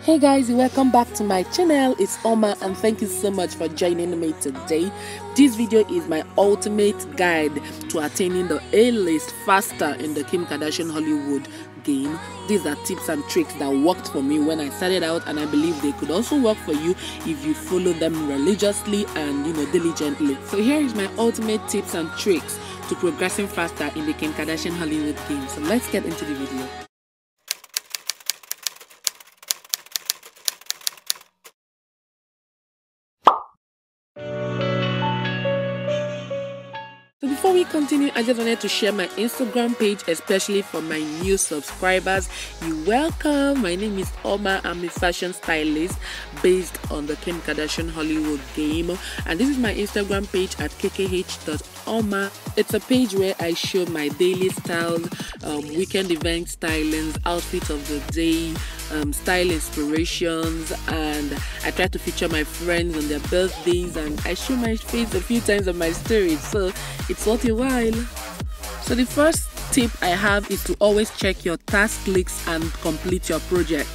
Hey guys, welcome back to my channel. It's Oma and thank you so much for joining me today. This video is my ultimate guide to attaining the A-list faster in the Kim Kardashian Hollywood game. These are tips and tricks that worked for me when I started out, and I believe they could also work for you if you follow them religiously and diligently. So here is my ultimate tips and tricks to progressing faster in the Kim Kardashian Hollywood game. So let's get into the video. So before we continue, I just wanted to share my Instagram page, especially for my new subscribers. You're welcome. My name is Oma. I'm a fashion stylist based on the Kim Kardashian Hollywood game, and this is my Instagram page at kkh.oma. It's a page where I show my daily styles, weekend event stylings, outfit of the day, style inspirations, and I try to feature my friends on their birthdays, and I show my face a few times on my stories, so it's worth a while. So the first tip I have is to always check your task lists and complete your project.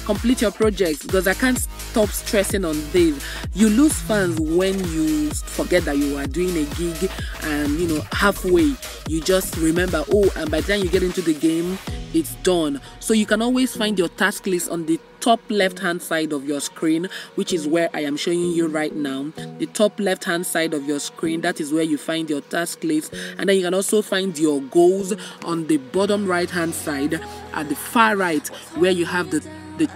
Complete your projects, because I can't stop stressing on this. You lose fans when you forget that you are doing a gig and halfway you just remember, oh, and by the time you get into the game it's done. So you can always find your task list on the top left hand side of your screen, which is where I am showing you right now. The top left hand side of your screen, that is where you find your task list, and then you can also find your goals on the bottom right hand side at the far right, where you have the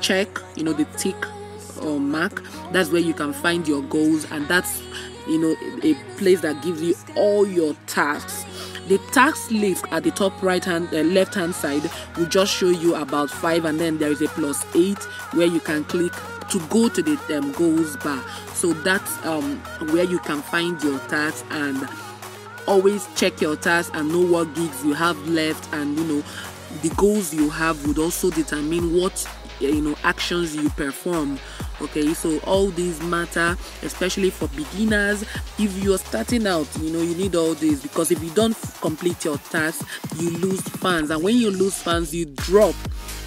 check, the tick or mark. That's where you can find your goals, and that's a place that gives you all your tasks. The task list at the top left hand side will just show you about 5, and then there is a +8 where you can click to go to the goals bar. So that's where you can find your tasks, and always check your tasks and know what gigs you have left, and the goals you have would also determine what actions you perform. Okay, so all these matter, especially for beginners. If you're starting out, you need all this, because if you don't complete your tasks, you lose fans, and when you lose fans, you drop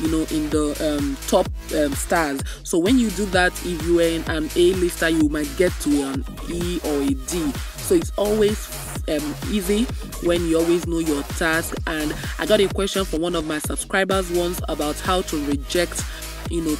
in the top stars. So when you do that, if you are an A-lister, you might get to an E or a D. So it's always easy when you always know your task. And I got a question from one of my subscribers once about how to reject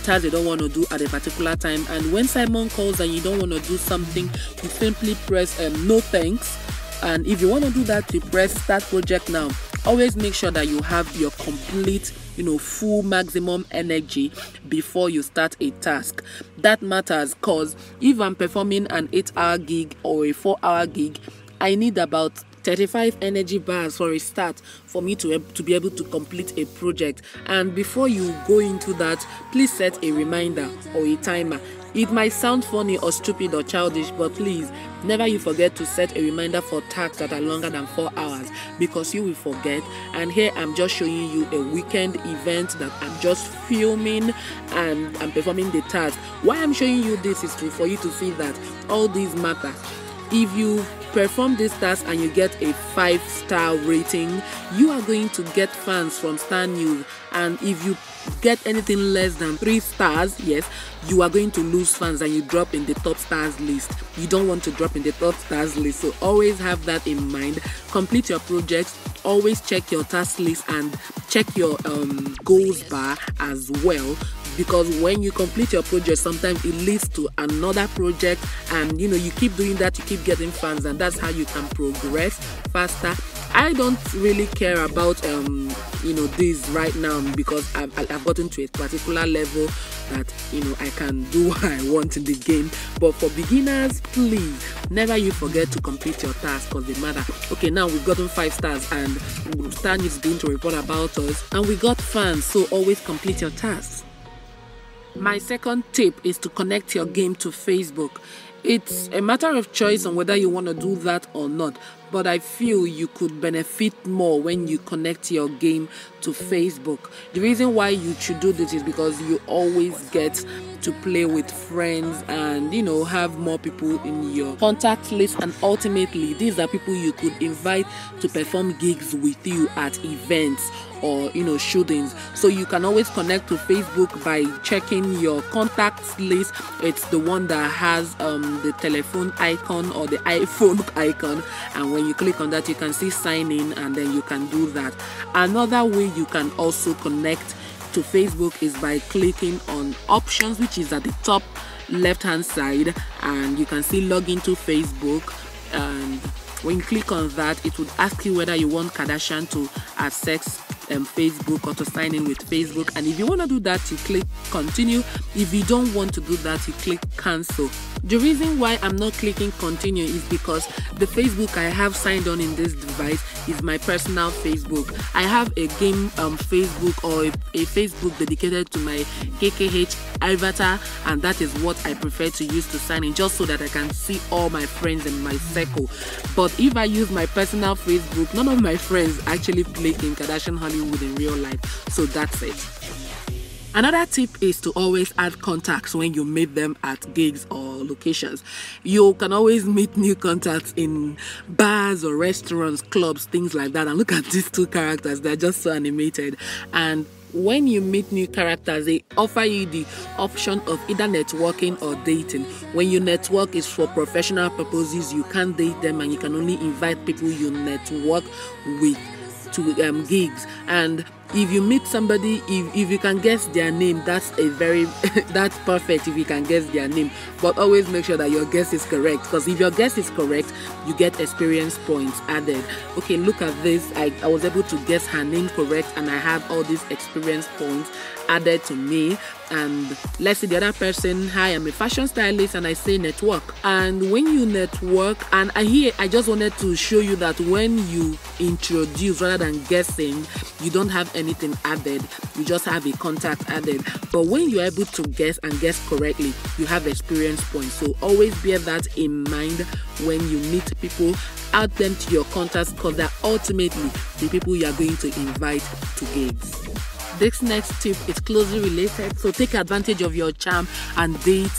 tasks they don't want to do at a particular time. And when Simon calls and you don't want to do something, you simply press no thanks, and if you want to do that, you press start project now. Always make sure that you have your complete full maximum energy before you start a task. That matters, because if I'm performing an 8-hour gig or a 4-hour gig, I need about 35 energy bars for a start for me to be able to complete a project. And before you go into that, please set a reminder or a timer. It might sound funny or stupid or childish, but please never you forget to set a reminder for tasks that are longer than 4 hours, because you will forget. And here I'm just showing you a weekend event that I'm just filming and I'm performing the task. Why I'm showing you this is for you to see that all these matter. If you perform this task and you get a 5-star rating, you are going to get fans from Star News. And if you get anything less than 3 stars, yes, you are going to lose fans and you drop in the top stars list. You don't want to drop in the top stars list, so always have that in mind. Complete your projects. Always check your task list and check your goals bar as well, because when you complete your project, sometimes it leads to another project, and you keep doing that, you keep getting fans, and that's how you can progress faster. I don't really care about this right now, because I've gotten to a particular level that I can do what I want in the game. But for beginners, please never you forget to complete your tasks, because they matter. Okay, now we've gotten 5 stars and Star News is going to report about us, and we got fans, so always complete your tasks. My second tip is to connect your game to Facebook. It's a matter of choice on whether you want to do that or not. but I feel you could benefit more when you connect your game to Facebook. The reason why you should do this is because you always get to play with friends and have more people in your contact list, and ultimately these are people you could invite to perform gigs with you at events or shootings. So you can always connect to Facebook by checking your contacts list. It's the one that has the telephone icon or the iPhone icon, and when you click on that you can see sign in, and then you can do that. Another way you can also connect to Facebook is by clicking on options, which is at the top left hand side, and you can see log into Facebook. And when you click on that, it would ask you whether you want Kardashian to access Facebook or to sign in with Facebook. And if you want to do that, you click continue. If you don't want to do that, you click cancel. The reason why I'm not clicking continue is because the Facebook I have signed on in this device is my personal Facebook. I have a game Facebook or a Facebook dedicated to my KKH avatar, and that is what I prefer to use to sign in, just so that I can see all my friends in my circle. But if I use my personal Facebook, none of my friends actually play in Kardashian Hollywood in real life. So that's it. Another tip is to always add contacts when you meet them at gigs or locations. You can always meet new contacts in bars or restaurants, clubs, things like that. And look at these two characters, they're just so animated. And when you meet new characters, they offer you the option of either networking or dating. When you network, it's for professional purposes. You can't date them, and you can only invite people you network with to gigs. And if you meet somebody, if you can guess their name, that's that's perfect if you can guess their name. But always make sure that your guess is correct, because if your guess is correct, you get experience points added. Okay, look at this. I was able to guess her name correct, and I have all these experience points added to me. And let's see the other person. Hi, I'm a fashion stylist, and I say network. And when you network, and I just wanted to show you that when you introduce rather than guessing, you don't have anything added, you just have a contact added. But when you're able to guess and guess correctly, you have experience points. So always bear that in mind when you meet people. Add them to your contacts, because they're ultimately the people you are going to invite to gigs. This next tip is closely related, so take advantage of your charm and date.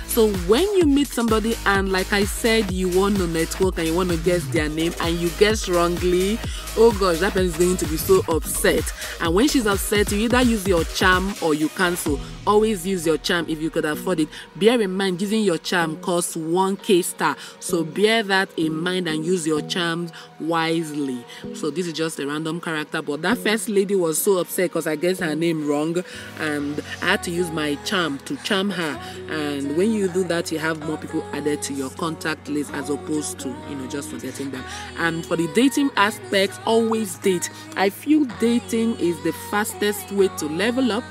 So when you meet somebody and, like I said, you want to network and you want to guess their name and you guess wrongly, oh gosh, that person is going to be so upset. And when she's upset, you either use your charm or you cancel. Always use your charm if you could afford it. Bear in mind, using your charm costs 1k star, so bear that in mind and use your charms wisely. So this is just a random character, but that first lady was so upset because I guessed her name wrong, and I had to use my charm to charm her. And when you do that, you have more people added to your contact list as opposed to just forgetting them. And for the dating aspect, always date. I feel dating is the fastest way to level up,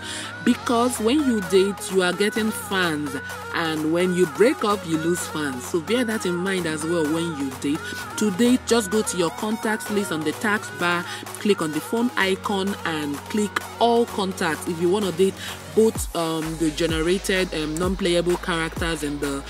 because when you date, you are getting fans, and when you break up, you lose fans. So bear that in mind as well when you date. To date, just go to your contacts list on the task bar, click on the phone icon and click all contacts. If you want to date both the generated non-playable characters in the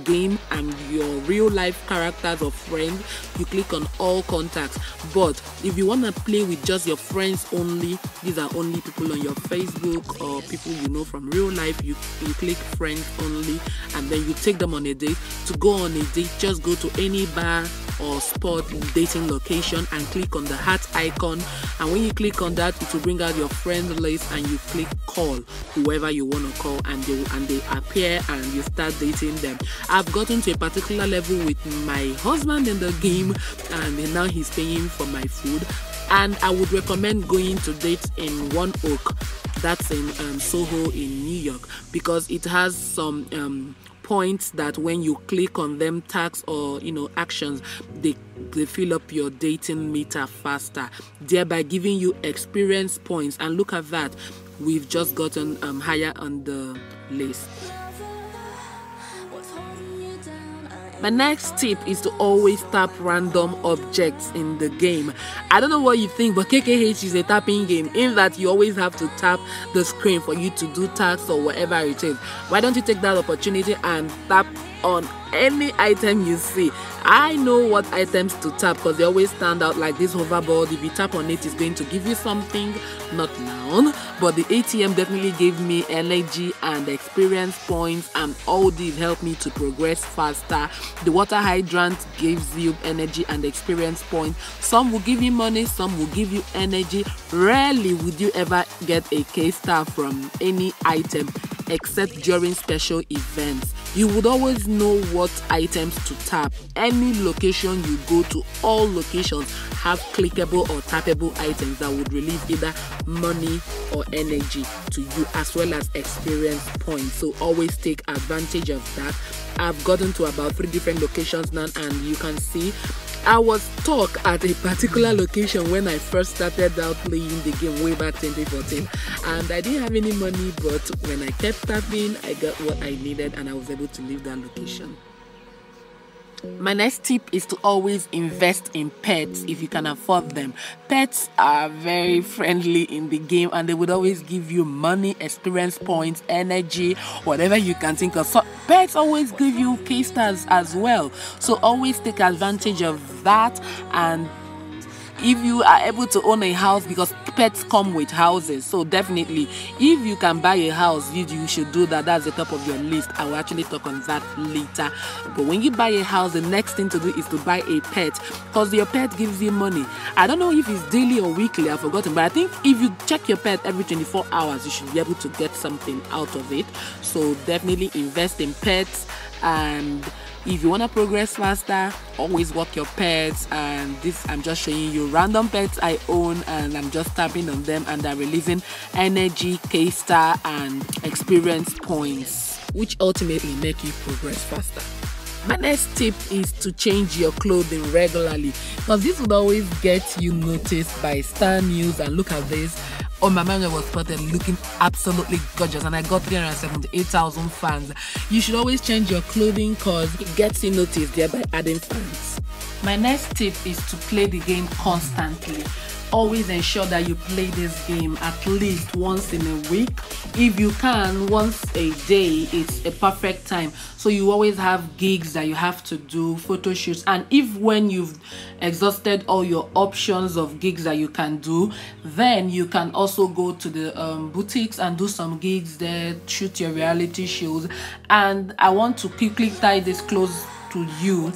game and your real life characters or friends, you click on all contacts. But if you want to play with just your friends only, these are only people on your Facebook or people you know from real life, you click friends only, and then you take them on a date. To go on a date, just go to any bar or spot dating location and click on the heart icon, and when you click on that, it will bring out your friend list and you click call whoever you want to call, and they appear and you start dating them. I've gotten to a particular level with my husband in the game, and now he's paying for my food. And I would recommend going to date in One Oak, that's in Soho in New York, because it has some points that when you click on them, tags or actions, they fill up your dating meter faster, thereby giving you experience points. And look at that, we've just gotten higher on the list. My next tip is to always tap random objects in the game. I don't know what you think, but KKH is a tapping game, in that you always have to tap the screen for you to do tasks or whatever it is. Why don't you take that opportunity and tap on any item you see. I know what items to tap because they always stand out, like this hoverboard. If you tap on it, it's going to give you something, not now, but the ATM definitely gave me energy and experience points, and all these help me to progress faster. The water hydrant gives you energy and experience points. Some will give you money, some will give you energy. Rarely would you ever get a K-star from any item except during special events. You would always know what items to tap. Any location you go to, all locations have clickable or tappable items that would release either money or energy to you, as well as experience points. So always take advantage of that. I've gotten to about 3 different locations now, and you can see I was stuck at a particular location when I first started out playing the game way back 2014, and I didn't have any money, but when I kept tapping, I got what I needed and I was able to leave that location. My next tip is to always invest in pets if you can afford them. Pets are very friendly in the game, and they would always give you money, experience points, energy, whatever you can think of. So pets always give you K-stars as well. So always take advantage of that. And if you are able to own a house, because pets come with houses, so definitely if you can buy a house, you should do that. That's the top of your list. I will actually talk on that later. But when you buy a house, the next thing to do is to buy a pet, because your pet gives you money. I don't know if it's daily or weekly, I've forgotten, but I think if you check your pet every 24 hours, you should be able to get something out of it. So definitely invest in pets. And if you want to progress faster, always walk your pets. And this, I'm just showing you random pets I own, and I'm just tapping on them, and they're releasing energy, K-star, and experience points, which ultimately make you progress faster. My next tip is to change your clothing regularly, because this would always get you noticed by Star News. And look at this. Omamanuelkkh was spotted looking absolutely gorgeous, and I got 378,000 fans. You should always change your clothing because it gets you noticed, thereby adding fans. My next tip is to play the game constantly. Always ensure that you play this game at least once in a week. If you can, once a day, it's a perfect time. So you always have gigs that you have to do, photo shoots, and if when you've exhausted all your options of gigs that you can do, then you can also go to the boutiques and do some gigs there, shoot your reality shows. And I want to quickly tie this close to you,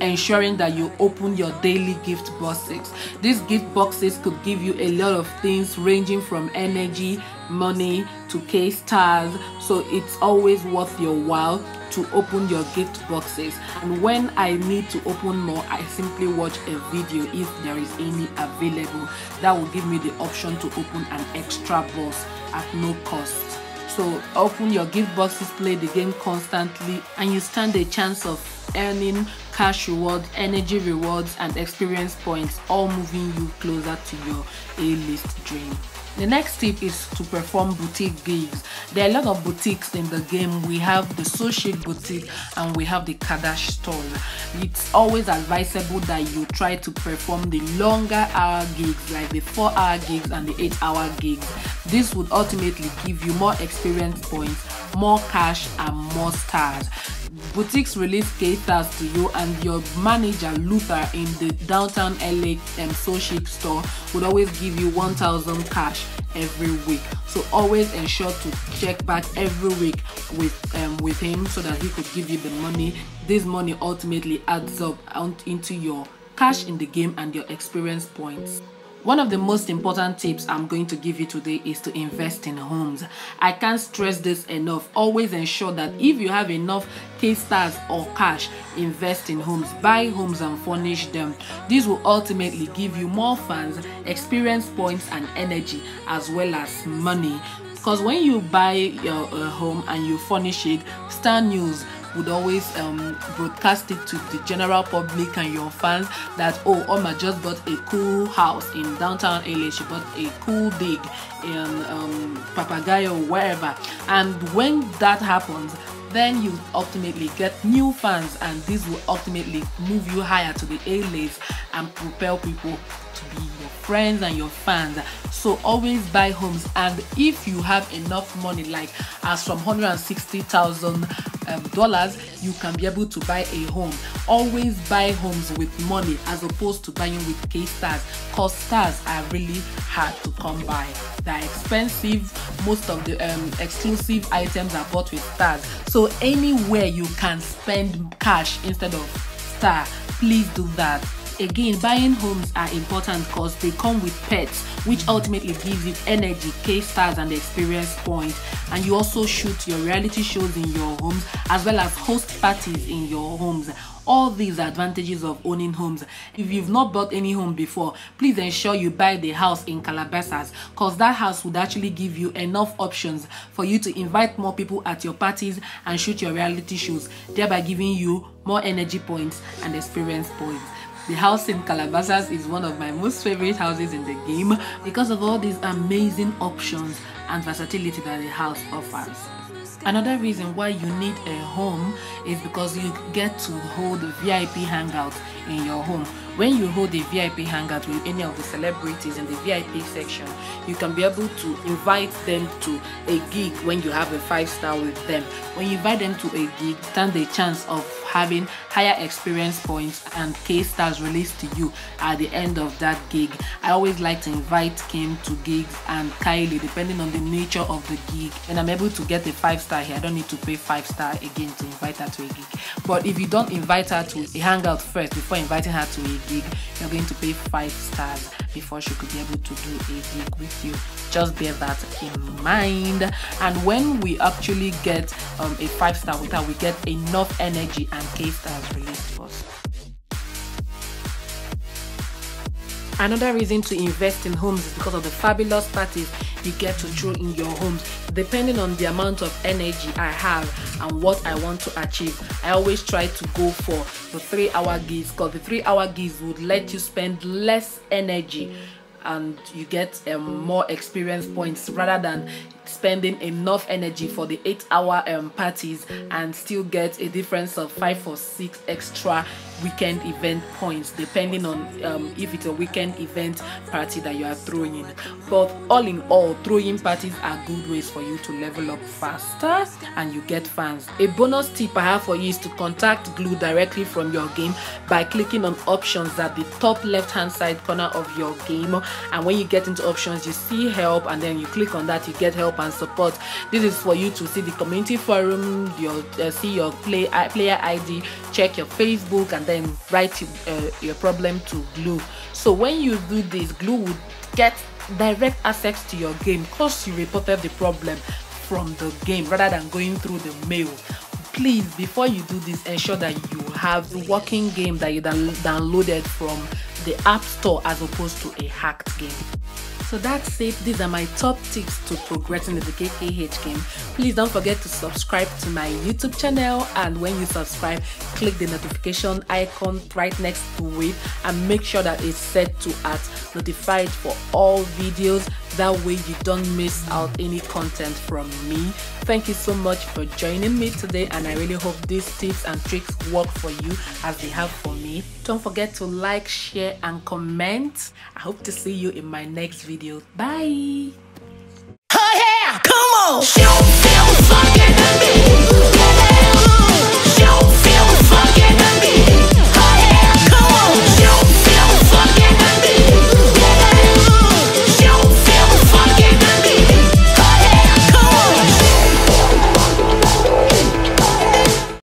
ensuring that you open your daily gift boxes. These gift boxes could give you a lot of things, ranging from energy, money to K-stars. So it's always worth your while to open your gift boxes. And when I need to open more, I simply watch a video if there is any available. That will give me the option to open an extra box at no cost. So open your gift boxes, play the game constantly, and you stand a chance of earning cash rewards, energy rewards, and experience points, all moving you closer to your A-list dream. The next tip is to perform boutique gigs. There are a lot of boutiques in the game. We have the So Chic boutique and we have the Kardashian store. It's always advisable that you try to perform the longer hour gigs, like the 4-hour gigs and the 8-hour gigs. This would ultimately give you more experience points, more cash, and more stars. Boutiques release K-stars to you, and your manager Luther in the downtown LA So Chic store would always give you 1,000 cash every week. So always ensure to check back every week with him so that he could give you the money. This money ultimately adds up into your cash in the game and your experience points. One of the most important tips I'm going to give you today is to invest in homes. I can't stress this enough. Always ensure that if you have enough K-stars or cash, invest in homes. Buy homes and furnish them. This will ultimately give you more fans, experience points, and energy, as well as money. Because when you buy your home and you furnish it, Star News would always broadcast it to the general public and your fans that, oh, Oma just bought a cool house in downtown LA. She bought a cool dig in Papagayo, wherever. And when that happens, then you ultimately get new fans, and this will ultimately move you higher to the A-list and propel people to be your friends and your fans. So always buy homes, and if you have enough money, like as from 160,000 dollars, you can be able to buy a home. Always buy homes with money as opposed to buying with K-stars, because stars are really hard to come by. They're expensive. Most of the exclusive items are bought with stars. So anywhere you can spend cash instead of star, please do that. Again, buying homes are important because they come with pets, which ultimately gives you energy, K-stars, and experience points. And you also shoot your reality shows in your homes as well as host parties in your homes. All these advantages of owning homes. If you've not bought any home before, please ensure you buy the house in Calabasas, because that house would actually give you enough options for you to invite more people at your parties and shoot your reality shows, thereby giving you more energy points and experience points. The house in Calabasas is one of my most favorite houses in the game because of all these amazing options and versatility that the house offers. Another reason why you need a home is because you get to hold VIP hangouts in your home. When you hold a VIP hangout with any of the celebrities in the VIP section, you can be able to invite them to a gig when you have a 5-star with them. When you invite them to a gig, stand a chance of having higher experience points and K-stars released to you at the end of that gig. I always like to invite Kim to gigs and Kylie, depending on the nature of the gig. And I'm able to get a 5-star here. I don't need to pay 5-star again to invite her to a gig. But if you don't invite her to a hangout first before inviting her to a gig, you're going to pay 5 stars before she could be able to do a gig with you. Just bear that in mind. And when we actually get a 5-star with her, we get enough energy and K-stars released to us. Another reason to invest in homes is because of the fabulous parties you get to throw in your homes. Depending on the amount of energy I have and what I want to achieve, I always try to go for the 3-hour gigs, because the 3-hour gigs would let you spend less energy and you get more experience points rather than spending enough energy for the 8-hour parties and still get a difference of 5 or 6 extra weekend event points, depending on if it's a weekend event party that you are throwing in. But all in all, throwing parties are good ways for you to level up faster and you get fans. A bonus tip I have for you is to contact Glue directly from your game by clicking on options at the top left hand side corner of your game. And when you get into options, you see help, and then you click on that, you get help and support. This is for you to see the community forum, see your player ID, check your Facebook, and then write your problem to Glue. So when you do this, Glue would get direct access to your game because you reported the problem from the game rather than going through the mail. Please, before you do this, ensure that you have the working game that you downloaded from the App Store as opposed to a hacked game. So that's it. These are my top tips to progressing in the KKH game. Please don't forget to subscribe to my YouTube channel, and when you subscribe, click the notification icon right next to it and make sure that it's set to notified for all videos. That way you don't miss out any content from me. Thank you so much for joining me today, and I really hope these tips and tricks work for you as they have for me. Don't forget to like, share, and comment. I hope to see you in my next video. Bye. Oh yeah, come on.